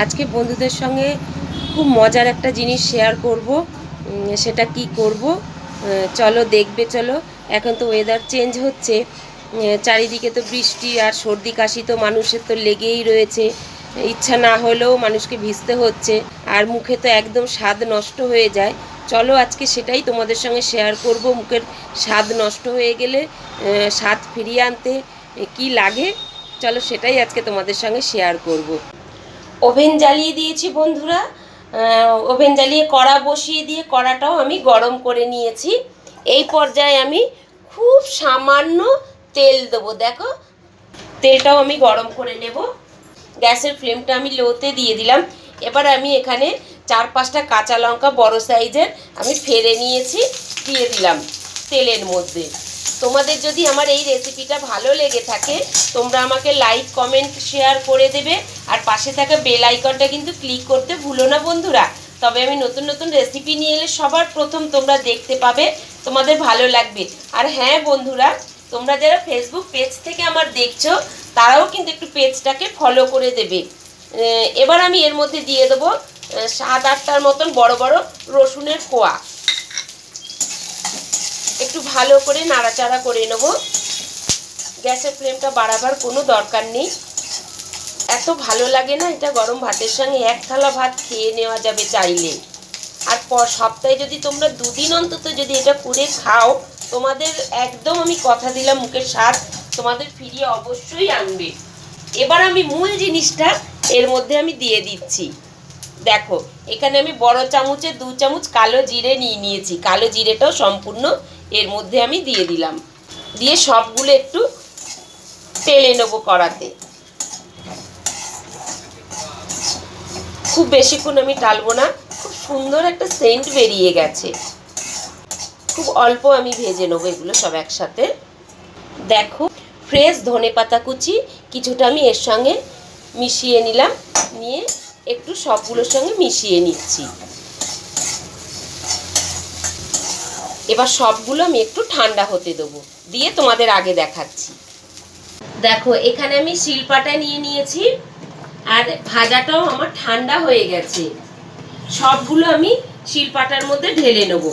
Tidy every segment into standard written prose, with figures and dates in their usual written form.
আজকে বন্ধুদের সঙ্গে খুব মজার একটা জিনিস শেয়ার করব। সেটা কি করব চলো দেখবে। চলো, এখন তো ওয়েদার চেঞ্জ হচ্ছে, চারিদিকে তো বৃষ্টি আর সর্দি কাশি তো মানুষের তো লেগেই রয়েছে। ইচ্ছা না হলেও মানুষকে ভিজতে হচ্ছে, আর মুখে তো একদম স্বাদ নষ্ট হয়ে যায়। চলো আজকে সেটাই তোমাদের সঙ্গে শেয়ার করব। মুখের স্বাদ নষ্ট হয়ে গেলে স্বাদ ফিরিয়ে আনতে কি লাগে, চলো সেটাই আজকে তোমাদের সঙ্গে শেয়ার করব। ওভেন জ্বালিয়ে দিয়েছি বন্ধুরা। ওভেন জ্বালিয়ে কড়া বসিয়ে দিয়ে কড়াটাও আমি গরম করে নিয়েছি। এই পর্যায়ে আমি খুব সামান্য তেল দেবো। দেখো, তেলটাও আমি গরম করে নেব। গ্যাসের ফ্লেমটা আমি লোতে দিয়ে দিলাম। এবার আমি এখানে 4-5টা কাঁচা লঙ্কা বড় সাইজের আমি ফেলে নিয়েছি, দিয়ে দিলাম তেলের মধ্যে। তোমাদের যদি আমার এই রেসিপিটা ভালো লেগে থাকে, তোমরা আমাকে লাইক কমেন্ট শেয়ার করে দেবে, আর পাশে থাকা বেল আইকনটা কিন্তু ক্লিক করতে ভুলো না বন্ধুরা। তবে আমি নতুন নতুন রেসিপি নিয়ে এলে সবার প্রথম তোমরা দেখতে পাবে, তোমাদের ভালো লাগবে। আর হ্যাঁ বন্ধুরা, তোমরা যারা ফেসবুক পেজ থেকে আমার দেখছো, তারাও কিন্তু একটু পেজটাকে ফলো করে দেবে। এবার আমি এর মধ্যে দিয়ে দেবো 7-8টার মতন বড় বড় রসুনের কোয়া। একটু ভালো করে নাড়াচাড়া করে নেব। গ্যাসের ফ্লেমটা বাড়াবার কোনো দরকার নেই। এত ভালো লাগে না এটা, গরম ভাতের সঙ্গে এক থালা ভাত খেয়ে নেওয়া যাবে চাইলে। আর সপ্তাহে যদি তোমরা 2 দিন অন্তত যদি এটা করে খাও, তোমাদের একদম আমি কথা দিলাম মুখের স্বাদ তোমাদের ফিরিয়ে অবশ্যই আনবে। এবার আমি মূল জিনিসটা এর মধ্যে আমি দিয়ে দিচ্ছি। দেখো, এখানে আমি বড় চামচে 2 চামচ কালো জিরে নিয়ে নিয়েছি। কালো জিরেটাও সম্পূর্ণ এর মধ্যে আমি দিয়ে দিলাম। দিয়ে সবগুলো একটু তেলে নেবো কড়াতে। খুব বেশিক্ষণ আমি টালবো না। খুব সুন্দর একটা সেন্ট বেরিয়ে গেছে। খুব অল্প আমি ভেজে নেবো এগুলো সব একসাথে। দেখো, ফ্রেশ ধনেপাতা কুচি কিছুটা আমি এর সঙ্গে মিশিয়ে নিলাম। নিয়ে একটু সবগুলোর সঙ্গে মিশিয়ে নিচ্ছি। এবার সবগুলো আমি একটু ঠান্ডা হতে দেবো, দিয়ে তোমাদের আগে দেখাচ্ছি। দেখো, এখানে আমি শিলপাটা নিয়ে নিয়েছি, আর ভাজাটাও আমার ঠান্ডা হয়ে গেছে। সবগুলো আমি শিলপাটার মধ্যে ঢেলে নেব।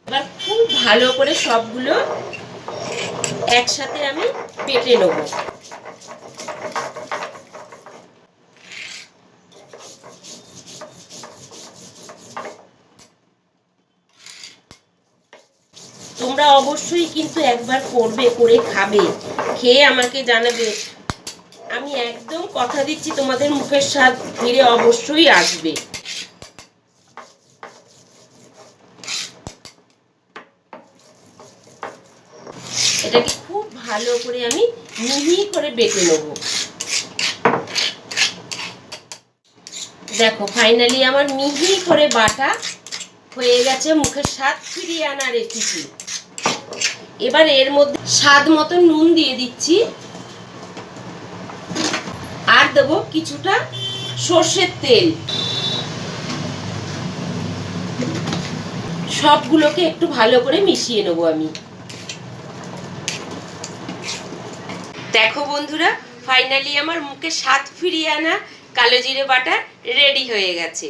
এবার খুব ভালো করে সবগুলো একসাথে আমি বেটে নেব। তোমরা অবশ্যই কিন্তু একবার করবে, করে খাবে, খেয়ে আমাকে জানাবে। আমি একদম কথা দিচ্ছি, তোমাদের মুখের স্বাদ ফিরে অবশ্যই আসবে। এটাকে খুব ভালো করে আমি মিহি করে বেটে নেব। দেখো, ফাইনালি আমার মিহি করে বাটা হয়ে গেছে মুখের স্বাদ ফিরিয়ে আনা রেসিপি। এবার এর মধ্যে স্বাদ মতো নুন দিয়ে দিচ্ছি, আর দেবো কিছুটা সর্ষের তেল। সবগুলোকে একটু ভালো করে মিশিয়ে নেব আমি। দেখো বন্ধুরা, ফাইনালি আমার মুখে স্বাদ ফিরিয়ে আনা কালো জিরে বাটা রেডি হয়ে গেছে।